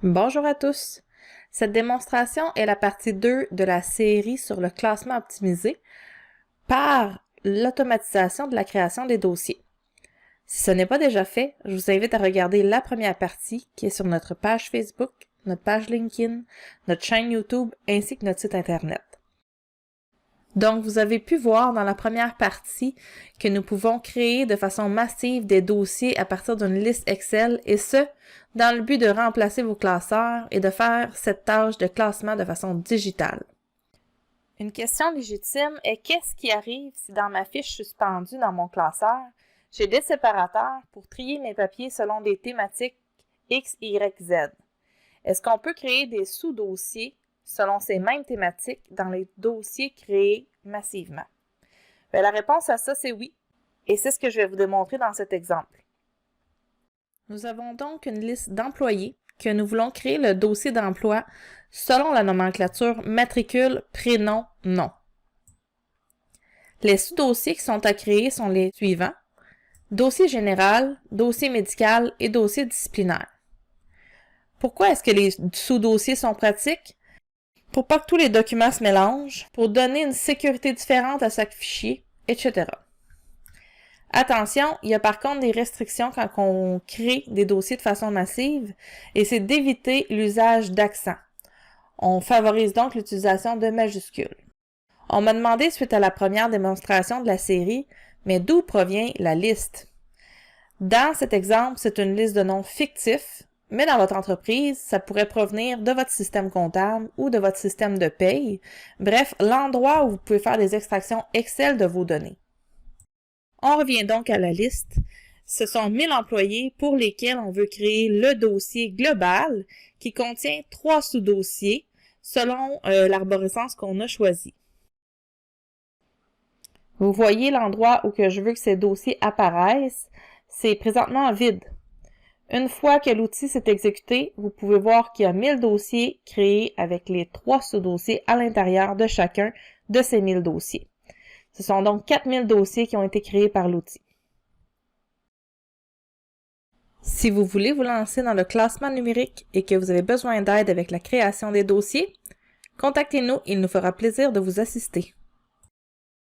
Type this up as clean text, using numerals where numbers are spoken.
Bonjour à tous! Cette démonstration est la partie 2 de la série sur le classement optimisé par l'automatisation de la création des dossiers. Si ce n'est pas déjà fait, je vous invite à regarder la première partie qui est sur notre page Facebook, notre page LinkedIn, notre chaîne YouTube ainsi que notre site Internet. Donc, vous avez pu voir dans la première partie que nous pouvons créer de façon massive des dossiers à partir d'une liste Excel et ce, dans le but de remplacer vos classeurs et de faire cette tâche de classement de façon digitale. Une question légitime est qu'est-ce qui arrive si dans ma fiche suspendue dans mon classeur, j'ai des séparateurs pour trier mes papiers selon des thématiques X, Y, Z? Est-ce qu'on peut créer des sous-dossiers selon ces mêmes thématiques dans les dossiers créés massivement? Bien, la réponse à ça, c'est oui. Et c'est ce que je vais vous démontrer dans cet exemple. Nous avons donc une liste d'employés que nous voulons créer le dossier d'emploi selon la nomenclature matricule, prénom, nom. Les sous-dossiers qui sont à créer sont les suivants: dossier général, dossier médical et dossier disciplinaire. Pourquoi est-ce que les sous-dossiers sont pratiques? Pour pas que tous les documents se mélangent, pour donner une sécurité différente à chaque fichier, etc. Attention, il y a par contre des restrictions quand on crée des dossiers de façon massive, et c'est d'éviter l'usage d'accents. On favorise donc l'utilisation de majuscules. On m'a demandé suite à la première démonstration de la série, mais d'où provient la liste? Dans cet exemple, c'est une liste de noms fictifs, mais dans votre entreprise, ça pourrait provenir de votre système comptable ou de votre système de paye, bref, l'endroit où vous pouvez faire des extractions Excel de vos données. On revient donc à la liste. Ce sont 1000 employés pour lesquels on veut créer le dossier global qui contient 3 sous-dossiers selon l'arborescence qu'on a choisi. Vous voyez l'endroit où que je veux que ces dossiers apparaissent, c'est présentement vide. Une fois que l'outil s'est exécuté, vous pouvez voir qu'il y a 1000 dossiers créés avec les 3 sous-dossiers à l'intérieur de chacun de ces 1000 dossiers. Ce sont donc 4000 dossiers qui ont été créés par l'outil. Si vous voulez vous lancer dans le classement numérique et que vous avez besoin d'aide avec la création des dossiers, contactez-nous, il nous fera plaisir de vous assister.